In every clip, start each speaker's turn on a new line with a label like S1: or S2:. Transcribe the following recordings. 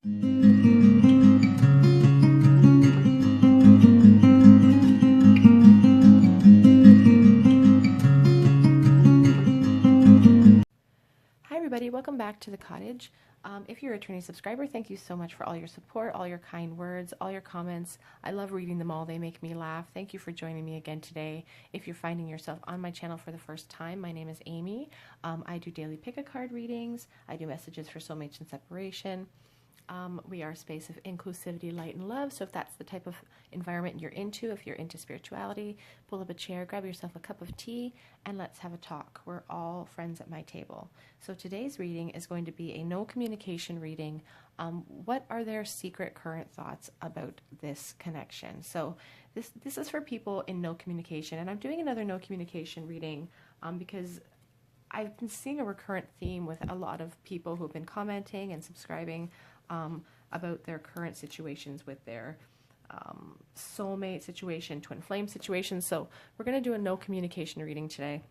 S1: Hi everybody, welcome back to the cottage. If you're a returning subscriber, thank you so much for all your support, all your kind words, all your comments. I love reading them all. They make me laugh. Thank you for joining me again today. If you're finding yourself on my channel for the first time, my name is Amy. I do daily pick-a-card readings. I do messages for soulmates and separation. We are a space of inclusivity, light, and love. So if that's the type of environment you're into, if you're into spirituality, pull up a chair, grab yourself a cup of tea, and let's have a talk. We're all friends at my table. So today's reading is going to be a no communication reading. What are their secret current thoughts about this connection? So this is for people in no communication. And I'm doing another no communication reading because I've been seeing a recurrent theme with a lot of people who've been commenting and subscribing about their current situations with their soulmate situation, twin flame situation. So we're going to do a no communication reading today.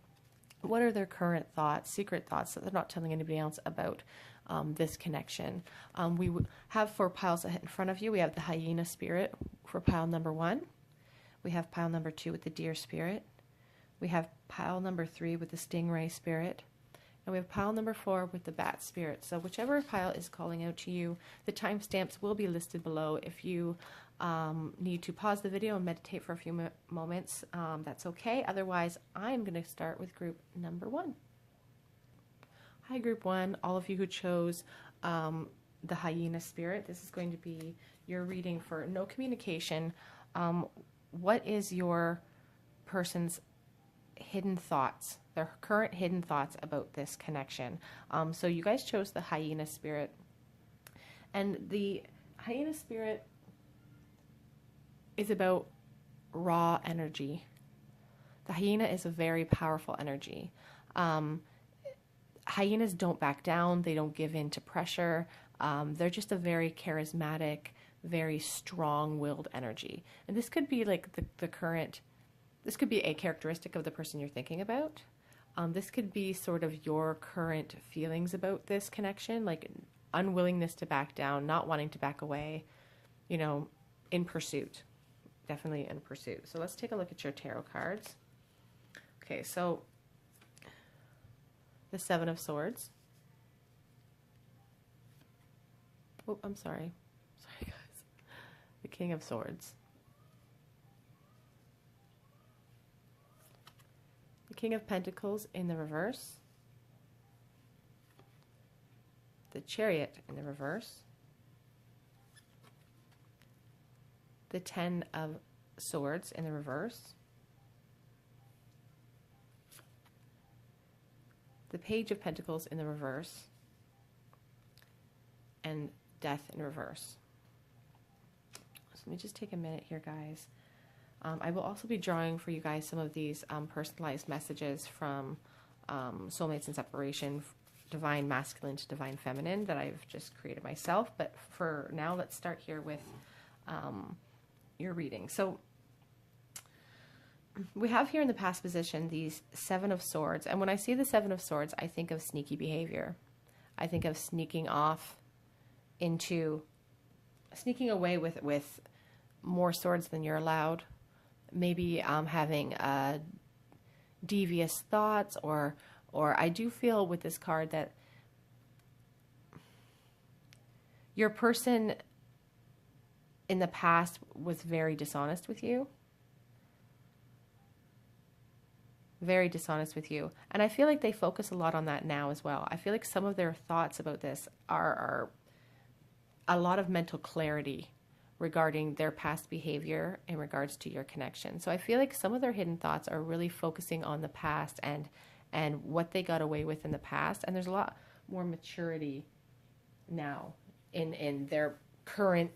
S1: What are their current thoughts, secret thoughts that they're not telling anybody else about this connection? We have 4 piles in front of you. We have the hyena spirit for pile number 1. We have pile number 2 with the deer spirit. We have pile number 3 with the stingray spirit. And we have pile number 4 with the bat spirit. So whichever pile is calling out to you, the timestamps will be listed below. If you need to pause the video and meditate for a few moments, that's okay. Otherwise, I'm going to start with group number 1. Hi, group 1. All of you who chose the hyena spirit, this is going to be your reading for no communication. What is your person's hidden thoughts, their current hidden thoughts about this connection? So you guys chose the hyena spirit, and the hyena spirit is about raw energy. The hyena is a very powerful energy. Hyenas don't back down. They don't give in to pressure. They're just a very charismatic, very strong-willed energy. And this could be like the current. This could be a characteristic of the person you're thinking about. This could be sort of your current feelings about this connection, like unwillingness to back down, not wanting to back away, you know, in pursuit. Definitely in pursuit. So let's take a look at your tarot cards. Okay, so the 7 of Swords. Oh, I'm sorry. Sorry, guys. The King of Swords. The King of Pentacles in the reverse. The Chariot in the reverse. The 10 of Swords in the reverse. The Page of Pentacles in the reverse. And Death in reverse. So let me just take a minute here, guys. I will also be drawing for you guys some of these personalized messages from Soulmates and Separation, Divine Masculine to Divine Feminine, that I've just created myself. But for now, let's start here with your reading. So we have here in the past position these 7 of Swords. And when I see the 7 of Swords, I think of sneaky behavior. I think of sneaking off into, sneaking away with more swords than you're allowed. Maybe having devious thoughts, or I do feel with this card that your person in the past was very dishonest with you. Very dishonest with you. And I feel like they focus a lot on that now as well. I feel like some of their thoughts about this are a lot of mental clarity regarding their past behavior in regards to your connection. So I feel like some of their hidden thoughts are really focusing on the past and what they got away with in the past. And there's a lot more maturity now in their current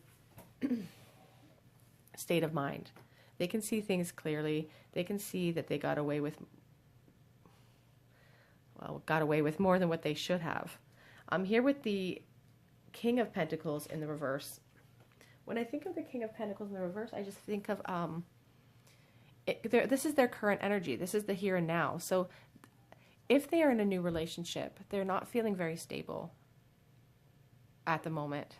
S1: state of mind. They can see things clearly. They can see that they got away with more than what they should have. I'm here with the King of Pentacles in the reverse. When I think of the King of Pentacles in the reverse, I just think of this is their current energy. This is the here and now. So if they are in a new relationship, they're not feeling very stable at the moment.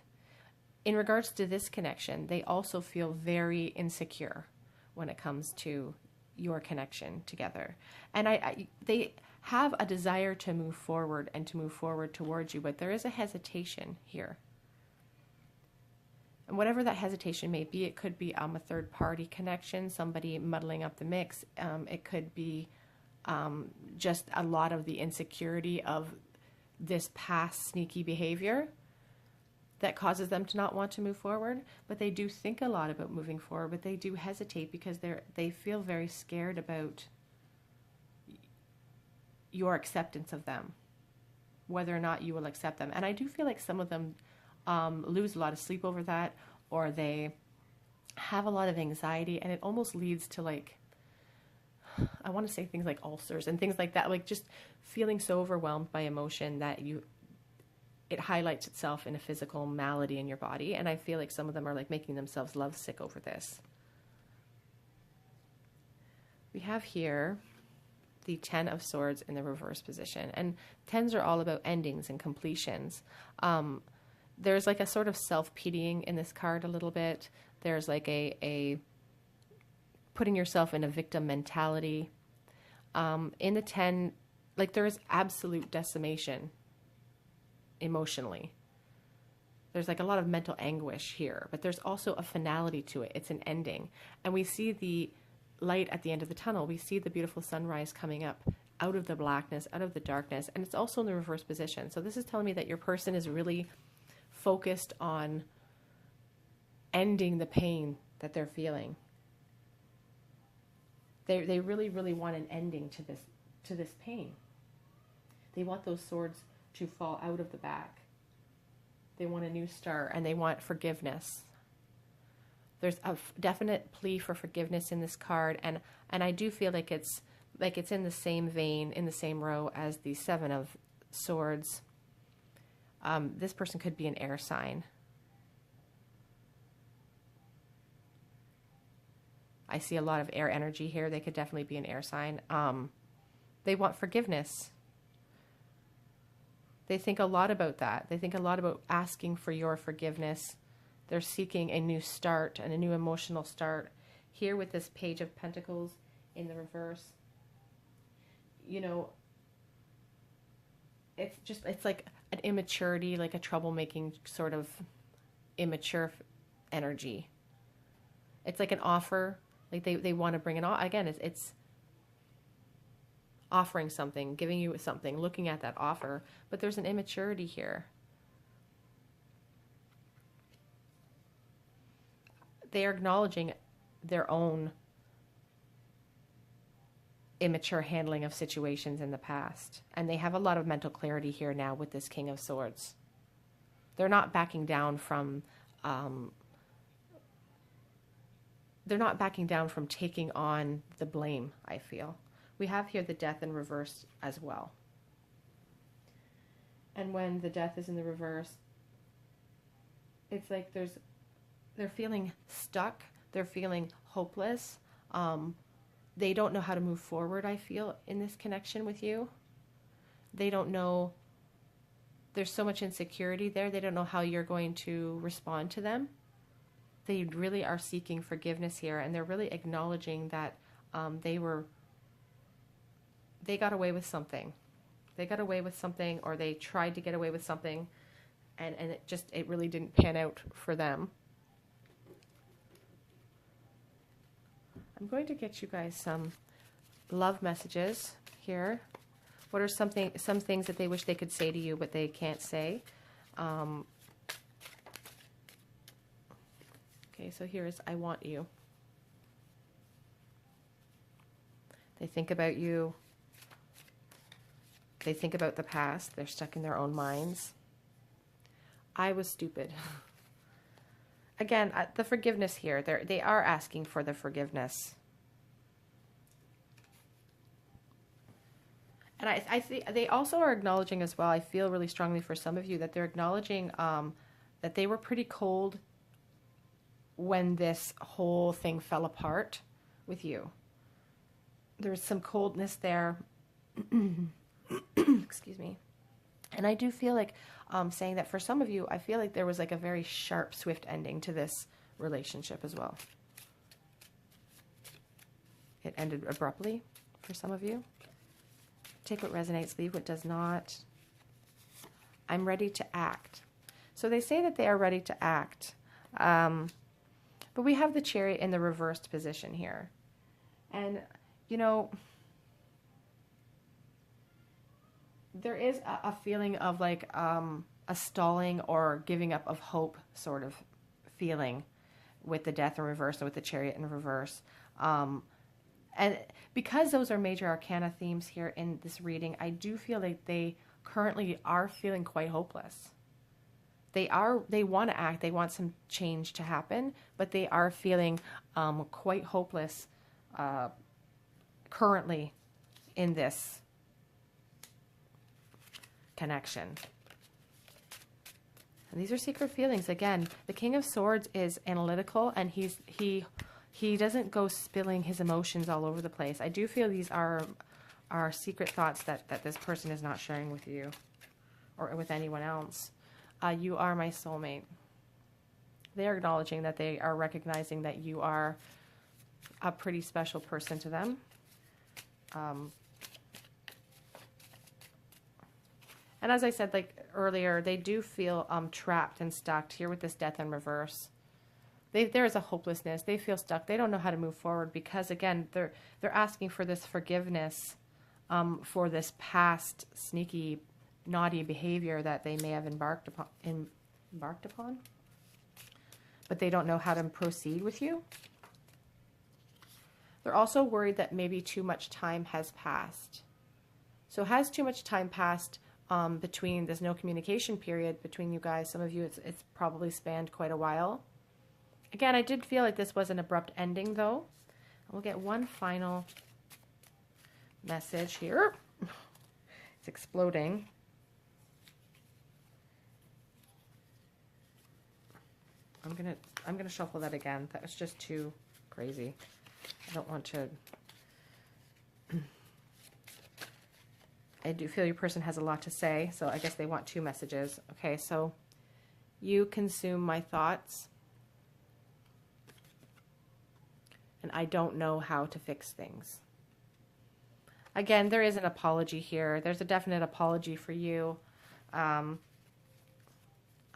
S1: in regards to this connection, they also feel very insecure when it comes to your connection together. And they have a desire to move forward and to move forward towards you, but there is a hesitation here. And whatever that hesitation may be, it could be a third party connection, somebody muddling up the mix. It could be just a lot of the insecurity of this past sneaky behavior that causes them to not want to move forward. But they do think a lot about moving forward, but they do hesitate because they feel very scared about your acceptance of them, whether or not you will accept them. And I do feel like some of them lose a lot of sleep over that, or they have a lot of anxiety, and it almost leads to, like, I want to say things like ulcers and things like that, like just feeling so overwhelmed by emotion that it highlights itself in a physical malady in your body. And I feel like some of them are like making themselves lovesick over this. We have here the 10 of Swords in the reverse position, and 10s are all about endings and completions. There's like a sort of self-pitying in this card a little bit. There's like a putting yourself in a victim mentality. In the 10, like there is absolute decimation emotionally. There's like a lot of mental anguish here, but there's also a finality to it. It's an ending. And we see the light at the end of the tunnel. We see the beautiful sunrise coming up out of the blackness, out of the darkness, and it's also in the reverse position. So this is telling me that your person is really focused on ending the pain that they're feeling. They really, really want an ending to this pain. They want those swords to fall out of the back. They want a new start, and they want forgiveness. There's a definite plea for forgiveness in this card, and I do feel like it's in the same vein, in the same row as the 7 of Swords. This person could be an air sign. I see a lot of air energy here. They could definitely be an air sign. They want forgiveness. They think a lot about that. They think a lot about asking for your forgiveness. They're seeking a new start and a new emotional start. Here with this Page of Pentacles in the reverse, you know, it's like an immaturity, like a troublemaking sort of immature energy. It's like an offer, like they want to bring it on. Again, it's offering something, giving you something, looking at that offer, but there's an immaturity here. They are acknowledging their own immature handling of situations in the past. And they have a lot of mental clarity here now with this King of Swords. They're not backing down from taking on the blame, I feel. We have here the Death in reverse as well. And when the Death is in the reverse, it's like they're feeling stuck. They're feeling hopeless. They don't know how to move forward, I feel, in this connection with you. They don't know. There's so much insecurity there. They don't know how you're going to respond to them. They really are seeking forgiveness here, and they're really acknowledging that they got away with something. They got away with something, or they tried to get away with something, and it really didn't pan out for them. I'm going to get you guys some love messages here. What are some things that they wish they could say to you, but they can't say? Okay, so here's I want you. They think about you. They think about the past. They're stuck in their own minds. I was stupid. Again, the forgiveness here, they are asking for the forgiveness. And I think they also are acknowledging as well, I feel really strongly for some of you, that they're acknowledging that they were pretty cold when this whole thing fell apart with you. There's some coldness there. Excuse me. And I do feel like saying that for some of you, I feel like there was like a very sharp, swift ending to this relationship as well. It ended abruptly for some of you. Take what resonates, leave what does not. I'm ready to act. So they say that they are ready to act. But we have the Chariot in the reversed position here. And, you know, there is a feeling of like a stalling or giving up of hope sort of feeling with the Death in reverse and with the Chariot in reverse. And because those are major arcana themes here in this reading, I do feel like they currently are feeling quite hopeless. They want to act, they want some change to happen, but they are feeling quite hopeless currently in this connection. And these are secret feelings. Again, the King of Swords is analytical, and he doesn't go spilling his emotions all over the place. I do feel these are secret thoughts that this person is not sharing with you or with anyone else. You are my soulmate. They are acknowledging that they are recognizing that you are a pretty special person to them. And as I said like earlier, they do feel trapped and stuck here with this Death in reverse. There is a hopelessness. They feel stuck. They don't know how to move forward because, again, they're asking for this forgiveness for this past sneaky, naughty behavior that they may have embarked upon. But they don't know how to proceed with you. They're also worried that maybe too much time has passed. So has too much time passed between this no communication period between you guys? Some of you, it's probably spanned quite a while. Again, I did feel like this was an abrupt ending, though. We'll get one final message here. It's exploding. I'm gonna shuffle that again. That was just too crazy. I don't want to. I do feel your person has a lot to say, so I guess they want two messages. Okay, so you consume my thoughts, and I don't know how to fix things. Again, there is an apology here. There's a definite apology for you. I'm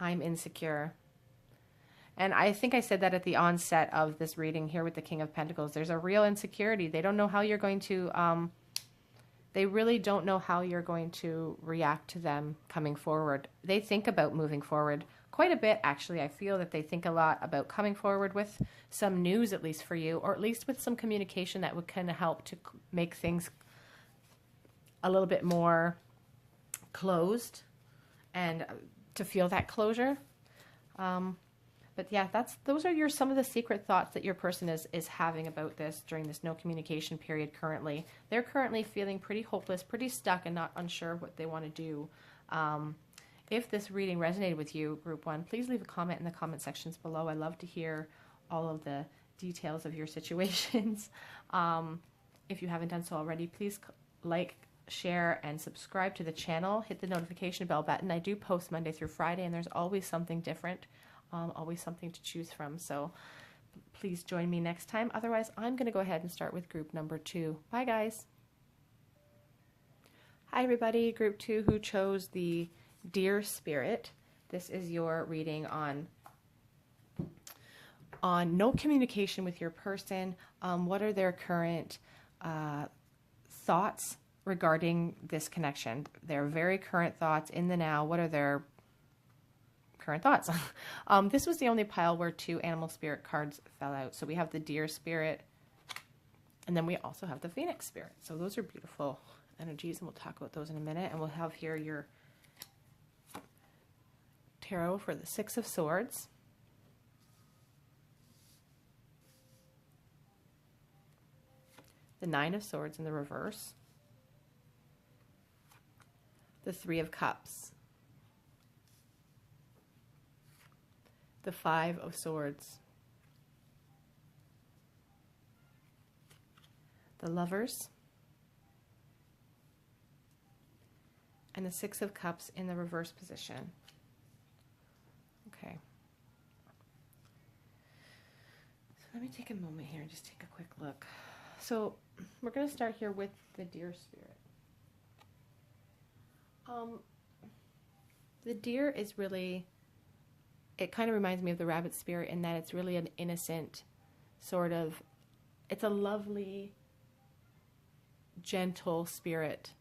S1: insecure. And I think I said that at the onset of this reading here with the King of Pentacles. There's a real insecurity. They don't know how you're going to, they really don't know how you're going to react to them coming forward. They think about moving forward quite a bit, actually. I feel that they think a lot about coming forward with some news, at least for you, or at least with some communication that would kind of help to make things a little bit more closed and to feel that closure. But yeah, those are some of the secret thoughts that your person is having about this during this no communication period currently. They're currently feeling pretty hopeless, pretty stuck, and not unsure what they want to do. If this reading resonated with you, Group 1, please leave a comment in the comment sections below. I love to hear all of the details of your situations. If you haven't done so already, please like, share, and subscribe to the channel. Hit the notification bell button. I do post Monday through Friday, and there's always something different. Always something to choose from. So please join me next time. Otherwise, I'm going to go ahead and start with group number 2. Bye, guys. Hi, everybody. Group 2 who chose the Dear Spirit. This is your reading on no communication with your person. What are their current thoughts regarding this connection? Their very current thoughts in the now. What are their current thoughts? This was the only pile where 2 animal spirit cards fell out. So we have the Deer Spirit, and then we also have the Phoenix Spirit. So those are beautiful energies, and we'll talk about those in a minute. And we'll have here your tarot for the 6 of Swords, the 9 of Swords in the reverse, the 3 of Cups, the 5 of Swords, the Lovers, and the Six of Cups in the reverse position. Okay. So let me take a moment here and just take a quick look. So we're going to start here with the deer spirit. The deer is really, it kind of reminds me of the rabbit spirit in that it's really an innocent sort of, it's a lovely, gentle spirit.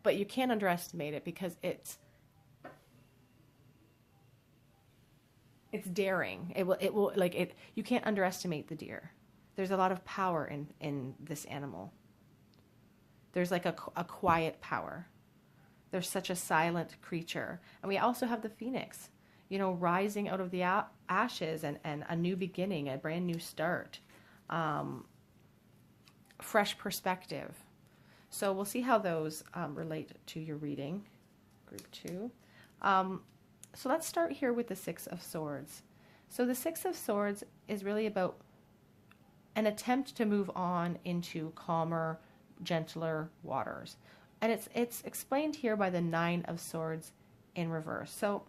S1: But you can't underestimate it because it's daring. It will like it. You can't underestimate the deer. There's a lot of power in this animal. There's like a quiet power. There's such a silent creature. And we also have the phoenix, you know, rising out of the ashes and a new beginning, a brand new start, fresh perspective. So we'll see how those relate to your reading, group 2. So let's start here with the Six of Swords. So the Six of Swords is really about an attempt to move on into calmer, gentler waters. And it's explained here by the Nine of Swords in reverse. So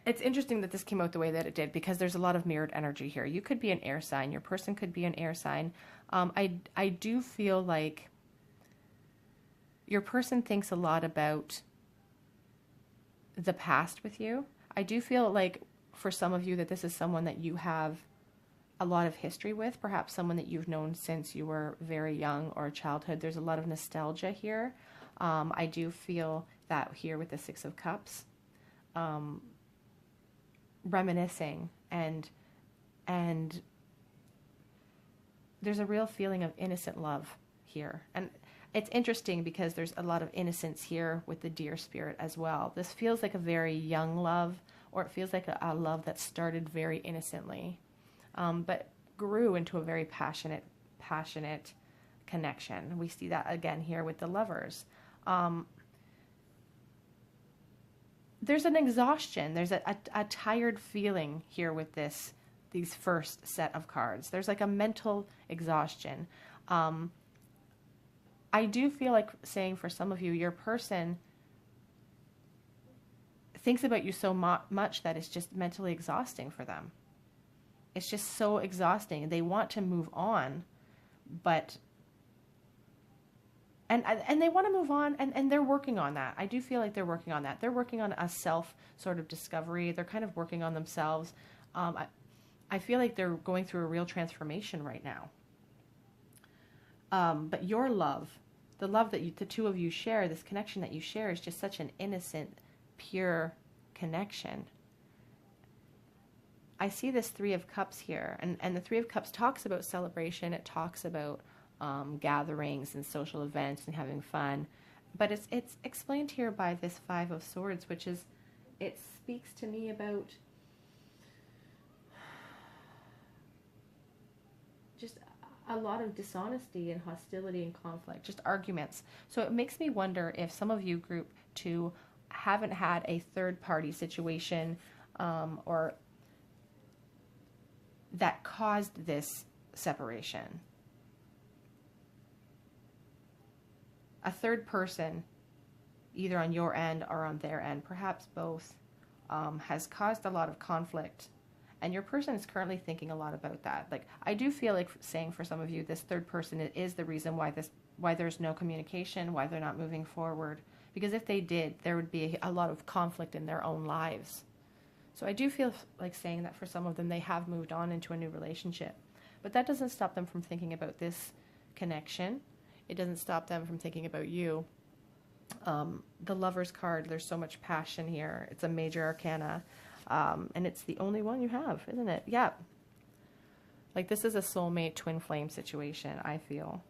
S1: it's interesting that this came out the way that it did because there's a lot of mirrored energy here. You could be an air sign. Your person could be an air sign. I do feel like your person thinks a lot about the past with you. I do feel like for some of you that this is someone that you have a lot of history with, perhaps someone that you've known since you were very young or childhood. There's a lot of nostalgia here. I do feel that here with the Six of Cups, reminiscing and there's a real feeling of innocent love here. And it's interesting because there's a lot of innocence here with the deer spirit as well. This feels like a very young love, or it feels like a love that started very innocently, but grew into a very passionate connection. We see that again here with the lovers. There's an exhaustion. There's a tired feeling here with these first set of cards. There's like a mental exhaustion. I do feel like saying for some of you, your person thinks about you so much that it's just mentally exhausting for them. It's just so exhausting. They want to move on, but and they want to move on, and they're working on that. I do feel like they're working on that. They're working on a self sort of discovery. They're kind of working on themselves. I feel like they're going through a real transformation right now. But your love, the love that the two of you share, this connection that you share is just such an innocent, pure connection. I see this Three of Cups here, and the Three of Cups talks about celebration. It talks about gatherings and social events and having fun, but it's explained here by this Five of Swords, which is, it speaks to me about just a lot of dishonesty and hostility and conflict, just arguments. So it makes me wonder if some of you, group 2, haven't had a third-party situation or that caused this separation. A third person, either on your end or on their end, perhaps both, has caused a lot of conflict. And your person is currently thinking a lot about that. Like, I do feel like saying for some of you, this third person is the reason why there's no communication, why they're not moving forward. Because if they did, there would be a lot of conflict in their own lives. So I do feel like saying that for some of them, they have moved on into a new relationship. But that doesn't stop them from thinking about this connection. It doesn't stop them from thinking about you. The Lover's card, there's so much passion here. It's a major arcana. And it's the only one you have, isn't it? Yeah. Like, this is a soulmate twin flame situation, I feel.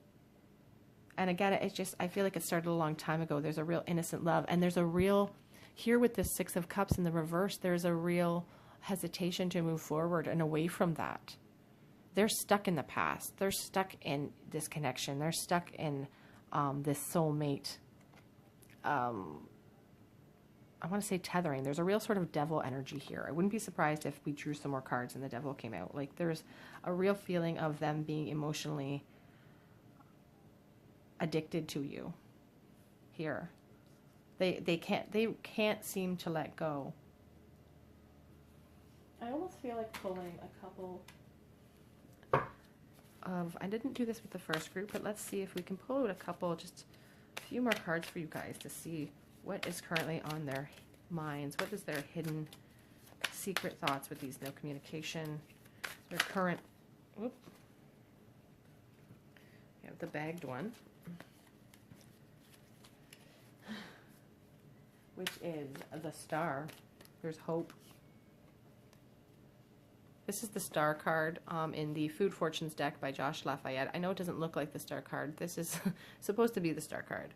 S1: And again, it's just, I feel like it started a long time ago. There's a real innocent love. And there's a real, here with this Six of Cups in the reverse, there's a real hesitation to move forward and away from that. They're stuck in the past. They're stuck in this connection. They're stuck in this soulmate, I want to say tethering. There's a real sort of devil energy here. I wouldn't be surprised if we drew some more cards and the devil came out. Like, there's a real feeling of them being emotionally addicted to you here. They can't seem to let go. I almost feel like pulling a couple of, I didn't do this with the first group, but let's see if we can pull out a couple, just a few more cards for you guys to see what is currently on their minds. What is their hidden secret thoughts with these no communication, their current, whoop. We have the bagged one, which is the Star. There's hope. This is the Star card in the Food Fortunes deck by Josh Lafayette. I know it doesn't look like the Star card. This is supposed to be the Star card.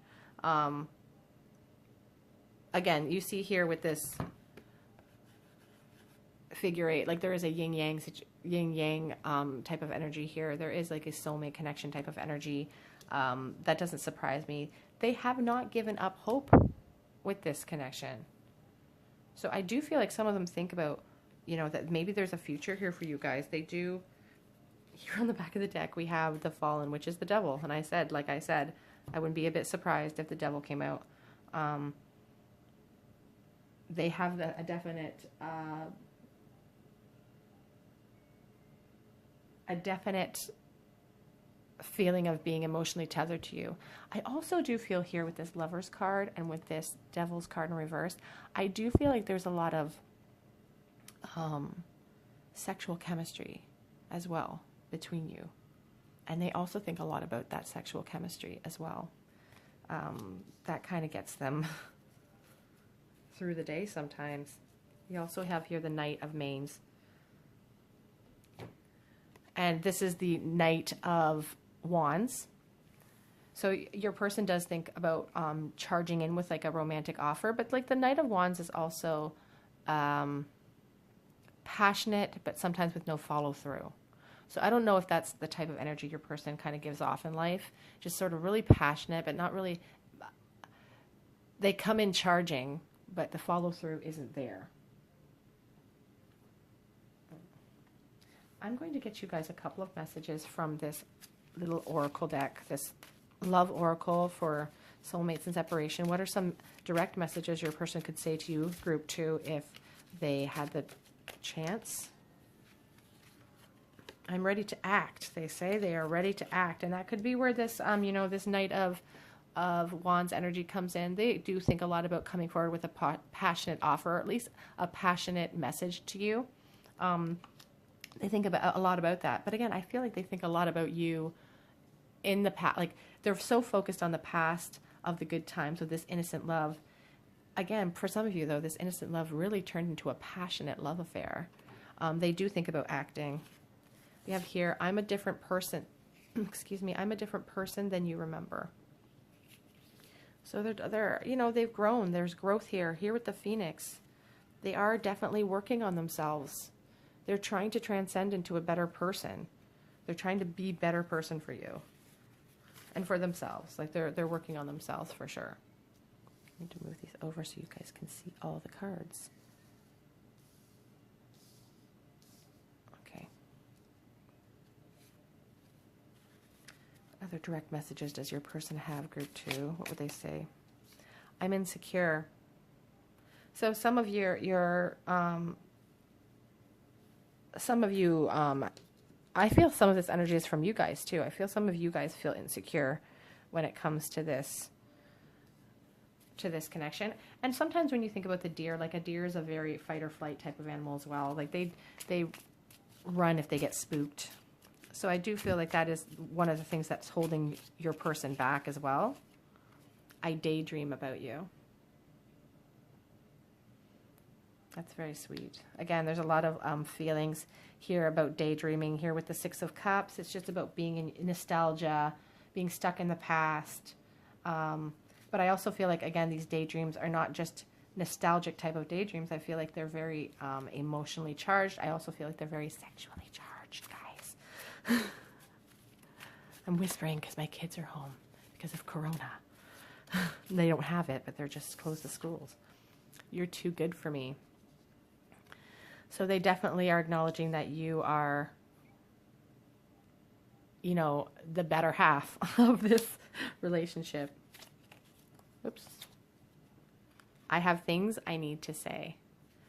S1: Again, you see here with this figure eight, like there is a yin-yang type of energy here. There is like a soulmate connection type of energy. That doesn't surprise me. They have not given up hope with this connection. So I do feel like some of them think about, you know, that maybe there's a future here for you guys. They do. Here on the back of the deck, we have the Fallen, which is the devil. And I said, like I said, I wouldn't be a bit surprised if the devil came out. They have a definite feeling of being emotionally tethered to you. I also do feel here with this Lover's card and with this Devil's card in reverse, I do feel like there's a lot of sexual chemistry as well between you. And they also think a lot about that sexual chemistry as well. That kind of gets them through the day sometimes. You also have here the Knight of Mains. And this is the Knight of Wands. So your person does think about charging in with like a romantic offer, but like the Knight of Wands is also passionate, but sometimes with no follow through. So I don't know if that's the type of energy your person kind of gives off in life. Just sort of really passionate, but not really. They come in charging, but the follow through isn't there. I'm going to get you guys a couple of messages from this little oracle deck, this love oracle for soulmates and separation. What are some direct messages your person could say to you, group 2, if they had the chance? I'm ready to act. They say they are ready to act. And that could be where this, you know, this Knight of Wands energy comes in. They do think a lot about coming forward with a passionate offer, or at least a passionate message to you. They think about a lot about that. But again, I feel like they think a lot about you in the past. Like they're so focused on the past of the good times of this innocent love. Again, for some of you though, this innocent love really turned into a passionate love affair. They do think about acting. We have here, I'm a different person. Excuse me, I'm a different person than you remember. So they're, you know, they've grown. There's growth here. Here with the Phoenix, they are definitely working on themselves. They're trying to transcend into a better person. They're trying to be a better person for you and for themselves. Like they're working on themselves for sure. I need to move these over so you guys can see all the cards. Okay. Other direct messages does your person have, group 2? What would they say? I'm insecure. So some of I feel some of this energy is from you guys too. I feel some of you guys feel insecure when it comes to this connection. And sometimes when you think about the deer, like a deer is a very fight or flight type of animal as well. Like they run if they get spooked. So I do feel like that is one of the things that's holding your person back as well. I daydream about you. That's very sweet. Again, there's a lot of feelings here about daydreaming. Here with the 6 of Cups, it's just about being in nostalgia, being stuck in the past. But I also feel like, again, these daydreams are not just nostalgic type of daydreams. I feel like they're very emotionally charged. I also feel like they're very sexually charged, guys. I'm whispering because my kids are home because of Corona. They don't have it, but they're just closed the schools. You're too good for me. So they definitely are acknowledging that you are, you know, the better half of relationship. Oops. I have things I need to say.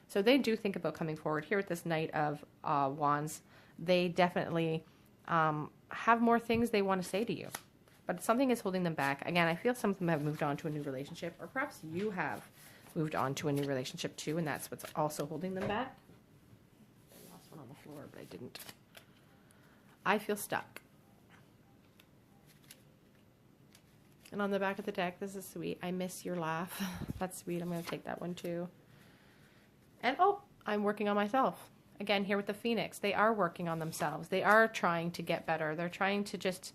S1: So they do think about coming forward. Here with this Knight of Wands, they definitely have more things they want to say to you. But something is holding them back. Again, I feel some of them have moved on to a new relationship, or perhaps you have moved on to a new relationship too, and that's what's also holding them back. I lost one on the floor, but I didn't. I feel stuck. And on the back of the deck, this is sweet. I miss your laugh. That's sweet. I'm going to take that one too. And oh, I'm working on myself. Again, here with the Phoenix, they are working on themselves. They are trying to get better. They're trying to just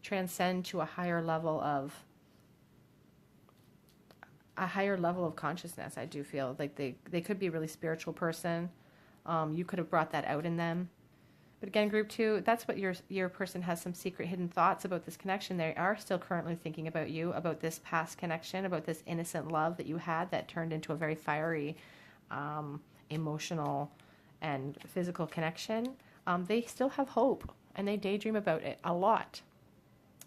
S1: transcend to a higher level of consciousness. I do feel like they could be a really spiritual person. You could have brought that out in them. But again, group 2, that's what your person has, some secret hidden thoughts about this connection. They are still currently thinking about you, about this past connection, about this innocent love that you had that turned into a very fiery, emotional and physical connection. They still have hope, and they daydream about it a lot.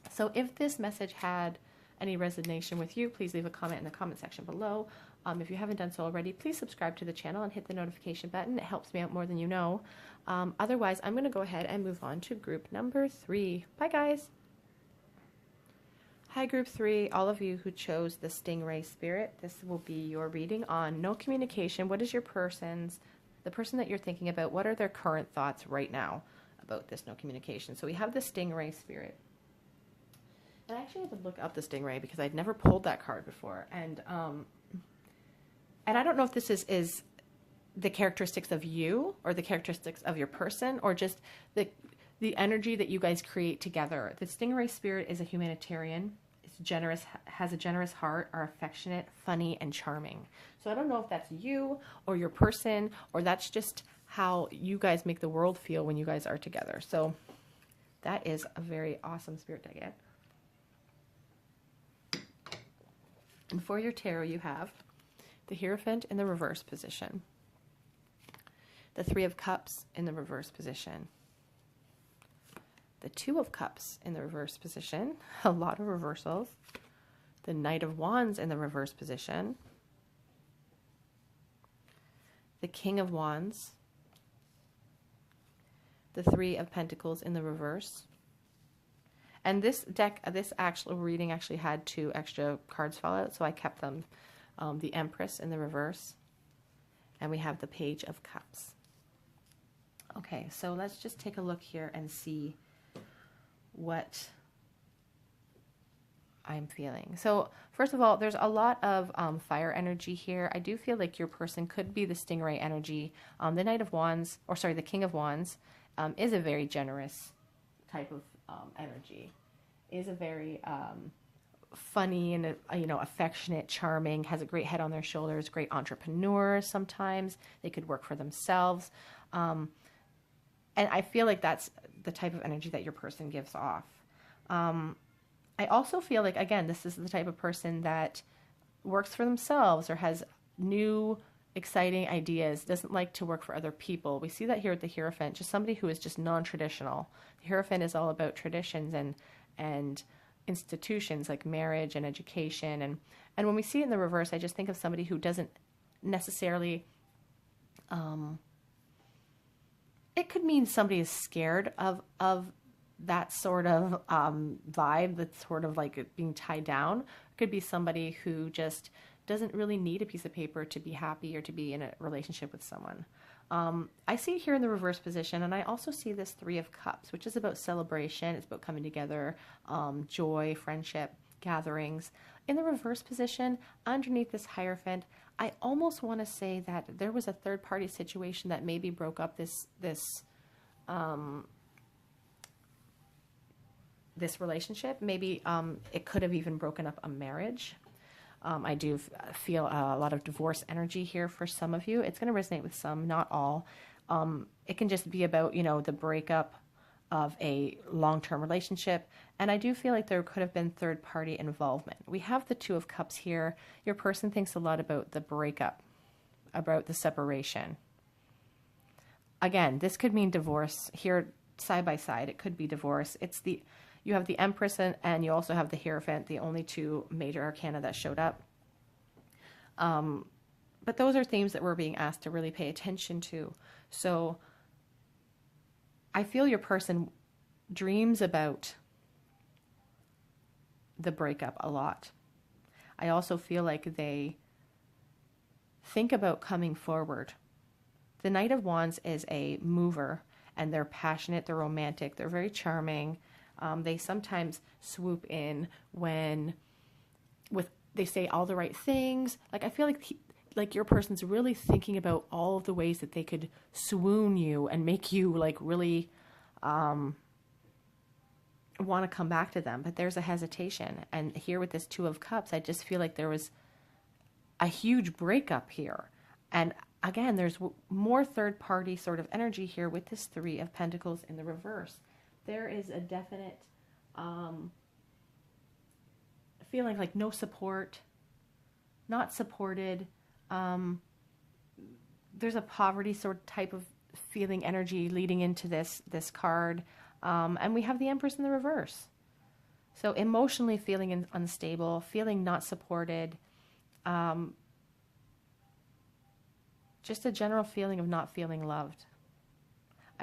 S1: So if this message had any resonation with you, please leave a comment in the comment section below. If you haven't done so already, please subscribe to the channel and hit the notification button. It helps me out more than you know. Otherwise, I'm going to go ahead and move on to group number 3. Bye, guys. Hi, group 3. All of you who chose the Stingray Spirit, this will be your reading on no communication. What is the person that you're thinking about, what are their current thoughts right now about this no communication? So we have the Stingray Spirit. And I actually had to look up the Stingray because I'd never pulled that card before. And I don't know if this is the characteristics of you or the characteristics of your person or just the energy that you guys create together. The Stingray Spirit is a humanitarian. It's generous, has a generous heart, are affectionate, funny, and charming. So I don't know if that's you or your person, or that's just how you guys make the world feel when you guys are together. So that is a very awesome spirit to get. And for your tarot, you have the Hierophant in the reverse position, the Three of Cups in the reverse position, the Two of Cups in the reverse position, a lot of reversals, the Knight of Wands in the reverse position, the King of Wands, the Three of Pentacles in the reverse. And this deck, this actual reading actually had 2 extra cards fall out, so I kept them. The Empress in the reverse, and we have the Page of Cups. Okay, so let's just take a look here and see what I'm feeling. So first of all, there's a lot of fire energy here. I do feel like your person could be the Stingray energy. The Knight of Wands, or sorry, the King of Wands, is a very generous type of energy. Is a very funny and affectionate, charming, has a great head on their shoulders, great entrepreneurs. Sometimes they could work for themselves, and I feel like that's the type of energy that your person gives off. I also feel like, again, this is the type of person that works for themselves or has new exciting ideas, doesn't like to work for other people. We see that here with the Hierophant, just somebody who is just non-traditional. The Hierophant is all about traditions and institutions like marriage and education. And when we see it in the reverse, I just think of somebody who doesn't necessarily, it could mean somebody is scared of that sort of vibe that's sort of like being tied down. It could be somebody who just doesn't really need a piece of paper to be happy or to be in a relationship with someone. I see it here in the reverse position, and I also see this Three of Cups, which is about celebration. It's about coming together, joy, friendship, gatherings. In the reverse position, underneath this Hierophant, I almost want to say that there was a third-party situation that maybe broke up this relationship. Maybe it could have even broken up a marriage. I do feel a lot of divorce energy here for some of you. It's going to resonate with some, not all. It can just be about, the breakup of a long-term relationship. And I do feel like there could have been third-party involvement. We have the Two of Cups here. Your person thinks a lot about the breakup, about the separation. Again, this could mean divorce. Here, side by side, it could be divorce. It's You have the Empress and you also have the Hierophant, the only two major arcana that showed up. But those are themes that we're being asked to really pay attention to. So I feel your person dreams about the breakup a lot. I also feel like they think about coming forward. The Knight of Wands is a mover, and they're passionate, they're romantic, they're very charming. They sometimes swoop in they say all the right things. Like, I feel like your person's really thinking about all of the ways that they could swoon you and make you like really want to come back to them. But there's a hesitation. And here with this Two of Cups, I just feel like there was a huge breakup here. And again, there's more third party sort of energy here with this Three of Pentacles in the reverse. There is a definite feeling like no support, not supported. There's a poverty sort of type of feeling energy leading into this card. And we have the Empress in the reverse. So emotionally feeling unstable, feeling not supported, just a general feeling of not feeling loved.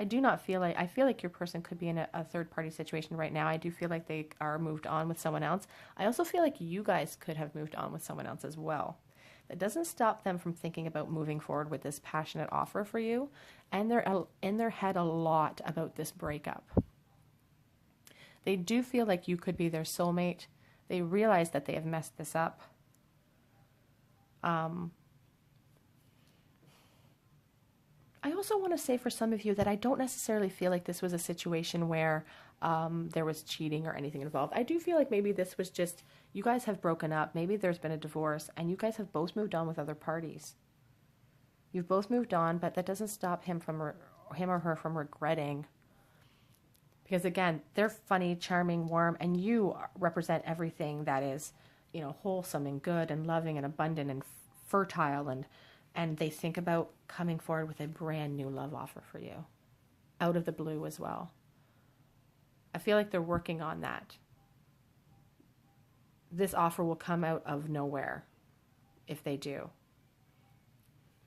S1: I feel like your person could be in a third party situation right now. I do feel like they are moved on with someone else. I also feel like you guys could have moved on with someone else as well. That doesn't stop them from thinking about moving forward with this passionate offer for you. And they're in their head a lot about this breakup. They do feel like you could be their soulmate. They realize that they have messed this up. I also want to say for some of you that I don't necessarily feel like this was a situation where there was cheating or anything involved. I do feel like maybe this was just, you guys have broken up, maybe there's been a divorce, and you guys have both moved on with other parties. You've both moved on, but that doesn't stop him or her from regretting. Because again, they're funny, charming, warm, and you represent everything that is, wholesome and good and loving and abundant and fertile, and they think about coming forward with a brand new love offer for you, out of the blue as well. I feel like they're working on that. This offer will come out of nowhere if they do.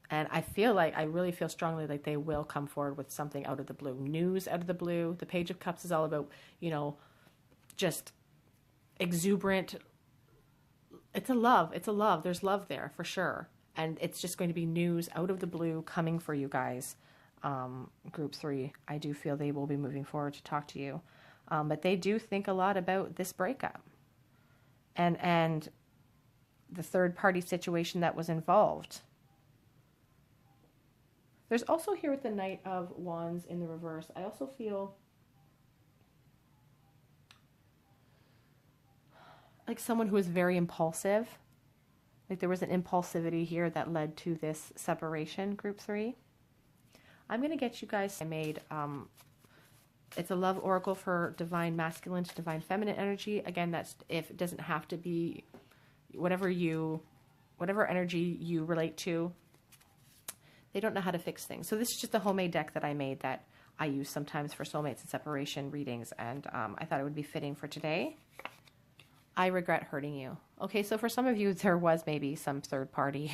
S1: And I really feel strongly like they will come forward with something out of the blue. News out of the blue. The Page of Cups is all about, just exuberant. It's a love. There's love there for sure. And it's just going to be news out of the blue coming for you guys. Group 3, I do feel they will be moving forward to talk to you. But they do think a lot about this breakup. And the third party situation that was involved. There's also here with the Knight of Wands in the reverse, I also feel like someone who is very impulsive. Like there was an impulsivity here that led to this separation, Group 3. I'm going to get you guys, I made, it's a love oracle for divine masculine to divine feminine energy. Again, that's if it doesn't have to be whatever energy you relate to. They don't know how to fix things. So this is just a homemade deck that I made that I use sometimes for soulmates and separation readings. And I thought it would be fitting for today. I regret hurting you. Okay, so for some of you, there was maybe some third party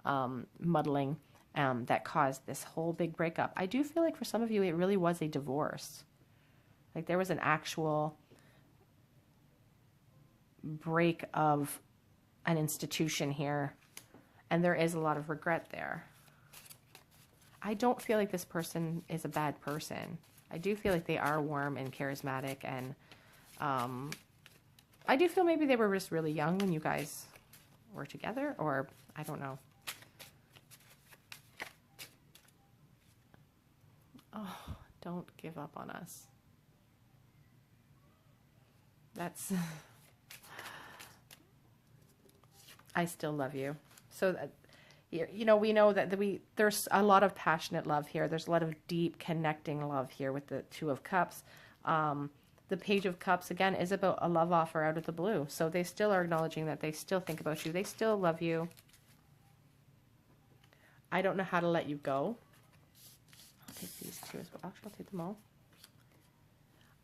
S1: muddling that caused this whole big breakup. I do feel like for some of you, it really was a divorce. Like there was an actual break of an institution here. And there is a lot of regret there. I don't feel like this person is a bad person. I do feel like they are warm and charismatic, and I do feel maybe they were just really young when you guys were together, or I don't know. Oh, don't give up on us. That's... I still love you. So that... we know that there's a lot of passionate love here. There's a lot of deep connecting love here with the Two of Cups. The Page of Cups, again, is about a love offer out of the blue. So they still are acknowledging that they still think about you. They still love you. I don't know how to let you go. I'll take these two as well. Actually, I'll take them all.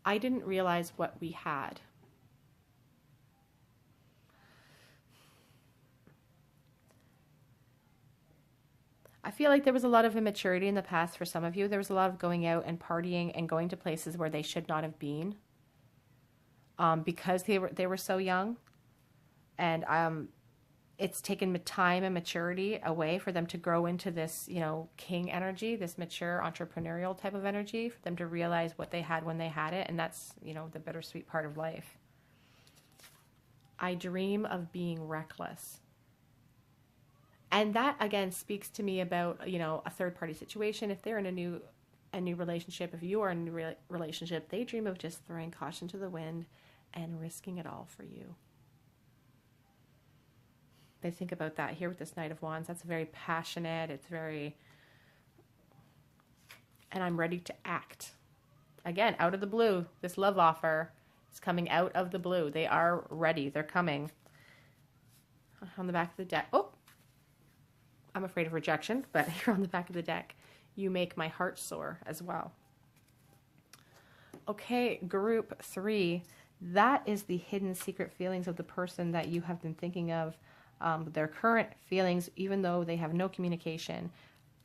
S1: I didn't realize what we had. I feel like there was a lot of immaturity in the past for some of you. There was a lot of going out and partying and going to places where they should not have been, because they were so young, and it's taken time and maturity away for them to grow into this, you know, king energy, this mature entrepreneurial type of energy, for them to realize what they had when they had it, and that's, you know, the bittersweet part of life. I dream of being reckless. And that, again, speaks to me about, you know, a third-party situation. If they're in a new relationship, if you are in a new relationship, they dream of just throwing caution to the wind and risking it all for you. They think about that here with this Knight of Wands. That's very passionate. It's very, and I'm ready to act. Again, out of the blue, this love offer is coming out of the blue. They are ready. They're coming. On the back of the deck. Oh, I'm afraid of rejection, but here on the back of the deck, you make my heart soar as well. Okay, group 3. That is the hidden secret feelings of the person that you have been thinking of, their current feelings, even though they have no communication.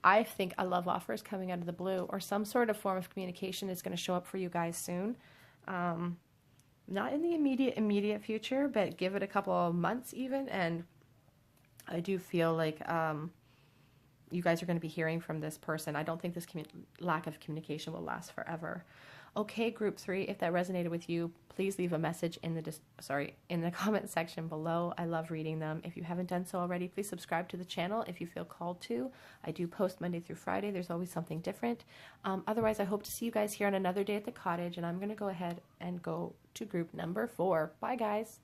S1: I think a love offer is coming out of the blue, or some sort of form of communication is going to show up for you guys soon. Not in the immediate future, but give it a couple of months even, and I do feel like you guys are going to be hearing from this person. I don't think this lack of communication will last forever. Okay, group 3, if that resonated with you, please leave a message in the comment section below. I love reading them. If you haven't done so already, please subscribe to the channel if you feel called to. I do post Monday through Friday. There's always something different. Otherwise, I hope to see you guys here on another day at the cottage, and I'm going to go ahead and go to group number 4. Bye, guys.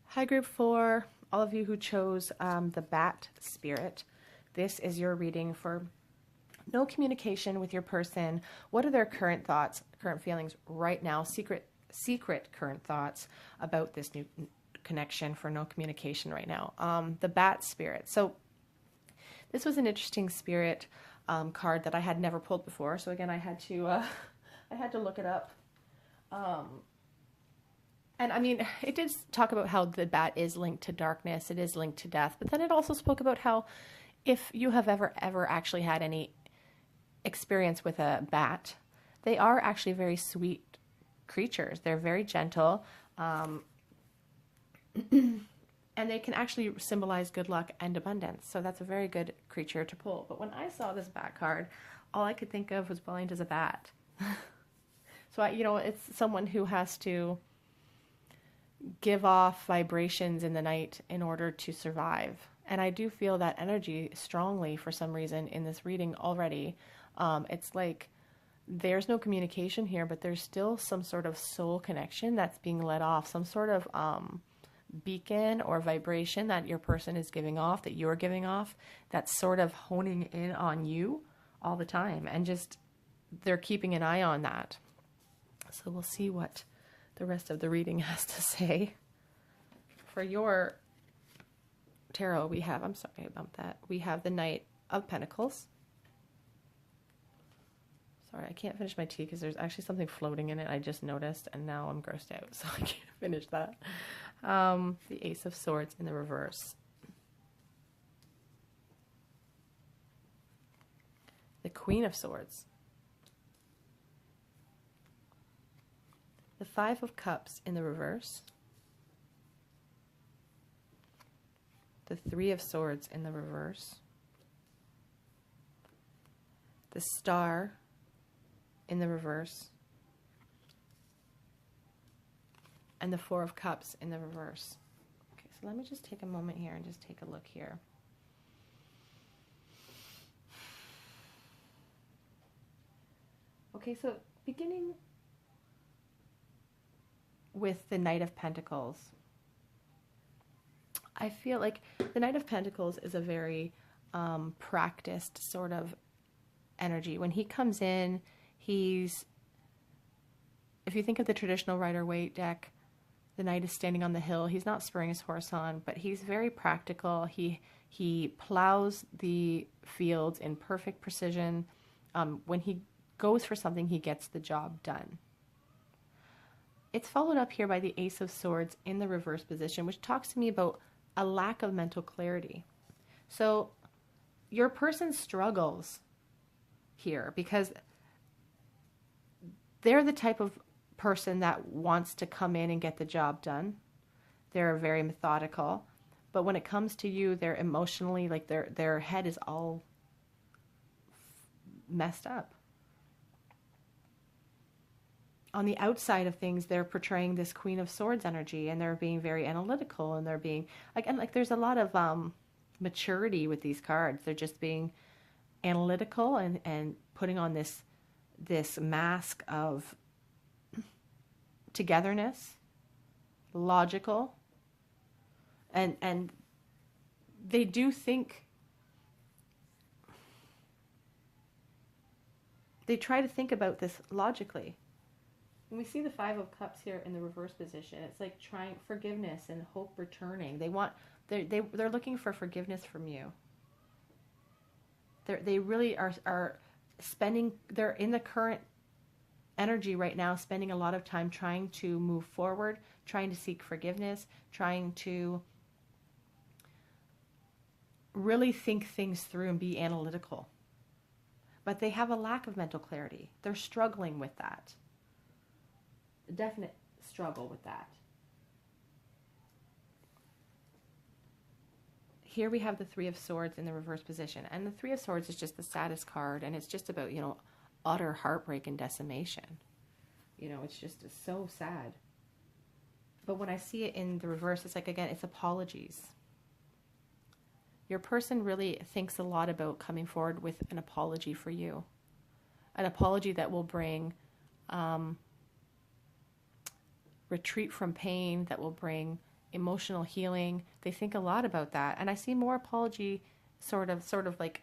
S1: Hi, group 4. All of you who chose the Bat Spirit, this is your reading for no communication with your person. What are their current thoughts, current feelings right now, secret current thoughts about this new connection for no communication right now? The Bat Spirit. So this was an interesting spirit card that I had never pulled before. So again, I had to look it up. And I mean, it did talk about how the bat is linked to darkness, it is linked to death, but then it also spoke about how if you have ever actually had any experience with a bat, they are actually very sweet creatures. They're very gentle, and they can actually symbolize good luck and abundance. So that's a very good creature to pull. But when I saw this bat card, all I could think of was blind as a bat. So it's someone who has to give off vibrations in the night in order to survive. And I do feel that energy strongly for some reason in this reading already. It's like there's no communication here, but there's still some sort of soul connection that's being let off, some sort of beacon or vibration that your person is giving off, that you're giving off, that's sort of honing in on you all the time. And just they're keeping an eye on that. So we'll see what the rest of the reading has to say. For your tarot, we have, I'm sorry about that, we have the Knight of Pentacles. Sorry, I can't finish my tea because there's actually something floating in it I just noticed, and now I'm grossed out, so I can't finish that. The Ace of Swords in the reverse. The Queen of Swords. The Five of Cups in the reverse. The Three of Swords in the reverse. The Star in the reverse. And the Four of Cups in the reverse. Okay, so let me just take a moment here and just take a look here. Okay, so beginning with the Knight of Pentacles, I feel like the Knight of Pentacles is a very practiced sort of energy. When he comes in, if you think of the traditional Rider-Waite deck, the knight is standing on the hill. He's not spurring his horse on, but he's very practical. He plows the fields in perfect precision. When he goes for something, he gets the job done. It's followed up here by the Ace of Swords in the reverse position, which talks to me about a lack of mental clarity. So your person struggles here because they're the type of person that wants to come in and get the job done. They're very methodical. But when it comes to you, they're emotionally, like their head is all messed up. On the outside of things, they're portraying this Queen of Swords energy, and they're being very analytical, and they're being like there's a lot of maturity with these cards. They're just being analytical and putting on this mask of togetherness, logical, and they do think, they try to think about this logically. When we see the Five of Cups here in the reverse position, it's like trying forgiveness and hope returning. They're looking for forgiveness from you. They really are spending, they're in the current energy right now, spending a lot of time trying to move forward, trying to seek forgiveness, trying to really think things through and be analytical. But they have a lack of mental clarity. They're struggling with that. A definite struggle with that. Here we have the Three of Swords in the reverse position. And the Three of Swords is just the saddest card. And it's just about, utter heartbreak and decimation. It's just so sad. But when I see it in the reverse, it's like, again, it's apologies. Your person really thinks a lot about coming forward with an apology for you. An apology that will bring retreat from pain, that will bring emotional healing. They think a lot about that. And I see more apology sort of like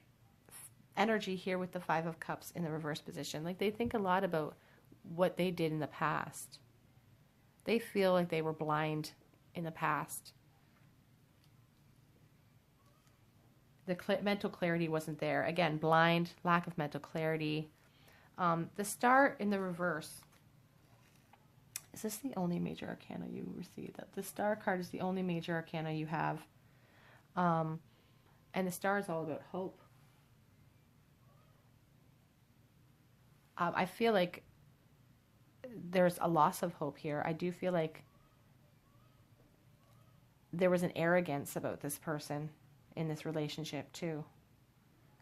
S1: energy here with the Five of Cups in the reverse position. Like they think a lot about what they did in the past. They feel like they were blind in the past. The mental clarity wasn't there. Again, blind, lack of mental clarity. The Star in the reverse. Is this the only major arcana you receive? The Star card is the only major arcana you have. And the Star is all about hope. I feel like there's a loss of hope here. I do feel like there was an arrogance about this person in this relationship too.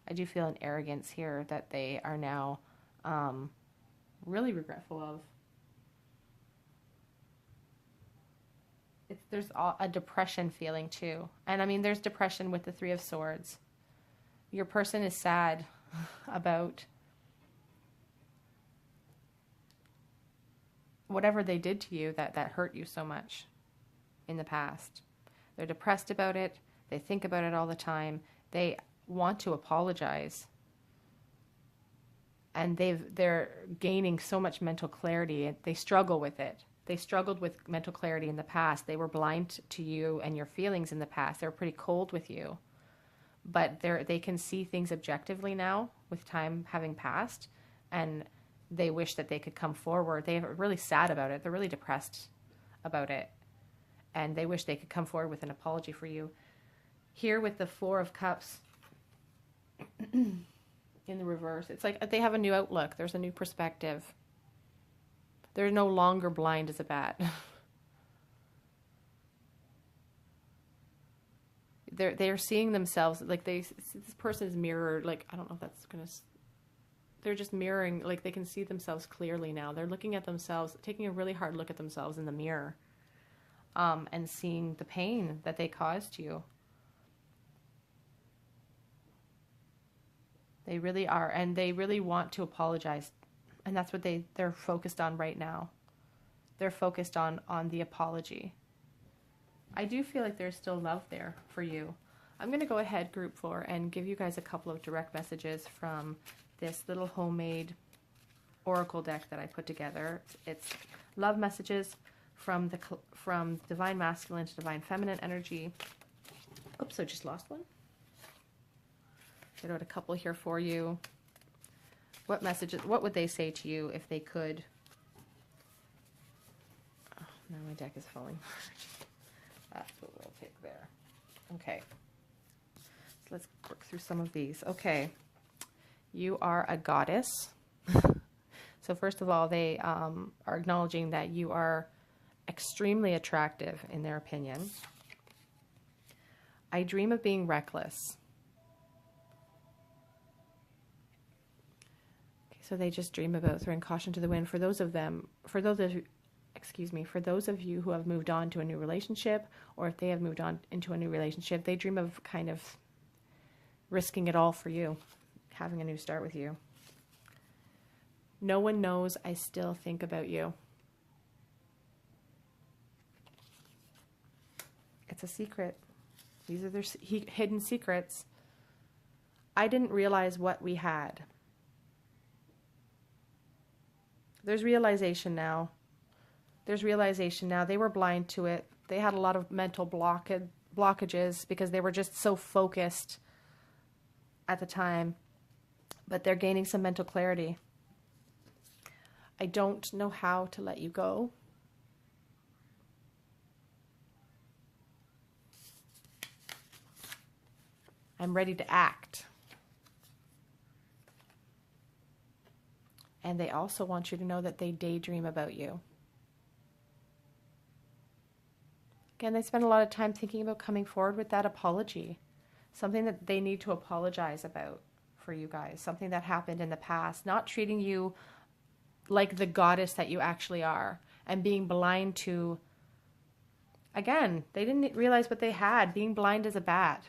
S1: I do feel an arrogance here that they are now really regretful of. There's a depression feeling too. And I mean, there's depression with the Three of Swords. Your person is sad about whatever they did to you that hurt you so much in the past. They're depressed about it. They think about it all the time. They want to apologize. And they're gaining so much mental clarity. They struggle with it. They struggled with mental clarity in the past. They were blind to you and your feelings in the past. They were pretty cold with you. But they can see things objectively now with time having passed. And they wish that they could come forward. They're really sad about it. They're really depressed about it. And they wish they could come forward with an apology for you. Here with the Four of Cups in the reverse, it's like they have a new outlook. There's a new perspective. They're no longer blind as a bat. They're seeing themselves like this person is mirrored. Like, I don't know if that's going to, they're just mirroring, like they can see themselves clearly now. They're looking at themselves, taking a really hard look at themselves in the mirror, and seeing the pain that they caused you. They really are, and they really want to apologize. And that's what they're focused on right now. They're focused on the apology. I do feel like there's still love there for you. I'm going to go ahead, Group 4, and give you guys a couple of direct messages from this little homemade oracle deck that I put together. It's love messages from Divine Masculine to Divine Feminine energy. Oops, I just lost one. Get out a couple here for you. What messages, what would they say to you if they could? Oh, now my deck is falling apart. That's what we'll take there. Okay. So let's work through some of these. Okay. You are a goddess. So first of all, they are acknowledging that you are extremely attractive in their opinion. I dream of being reckless. Okay, so they just dream about throwing caution to the wind. For those of them, for those of you who have moved on to a new relationship, or if they have moved on into a new relationship, they dream of kind of risking it all for you, having a new start with you. No one knows I still think about you. It's a secret. These are their hidden secrets. I didn't realize what we had. There's realization now. There's realization now. They were blind to it. They had a lot of mental blockages because they were just so focused at the time. But they're gaining some mental clarity. I don't know how to let you go. I'm ready to act. And they also want you to know that they daydream about you. Again, they spend a lot of time thinking about coming forward with that apology. Something that they need to apologize about for you guys. Something that happened in the past. Not treating you like the goddess that you actually are. And being blind to... Again, they didn't realize what they had. Being blind is a bad.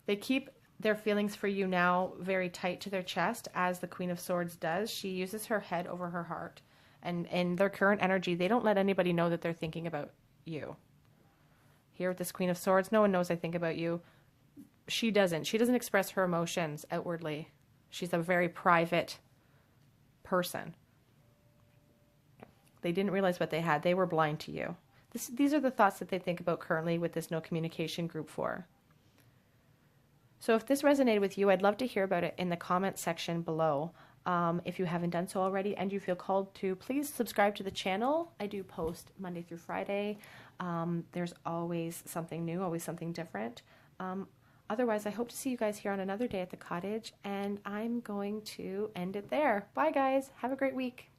S1: They keep their feelings for you now very tight to their chest, as the Queen of Swords does. She uses her head over her heart. And in their current energy, they don't let anybody know that they're thinking about you. Here with this Queen of Swords, no one knows I think about you. She doesn't. She doesn't express her emotions outwardly. She's a very private person. They didn't realize what they had. They were blind to you. These are the thoughts that they think about currently with this no communication group 4. So if this resonated with you, I'd love to hear about it in the comment section below. If you haven't done so already and you feel called to, please subscribe to the channel. I do post Monday through Friday. There's always something new, always something different. Otherwise, I hope to see you guys here on another day at the cottage, and I'm going to end it there. Bye, guys. Have a great week.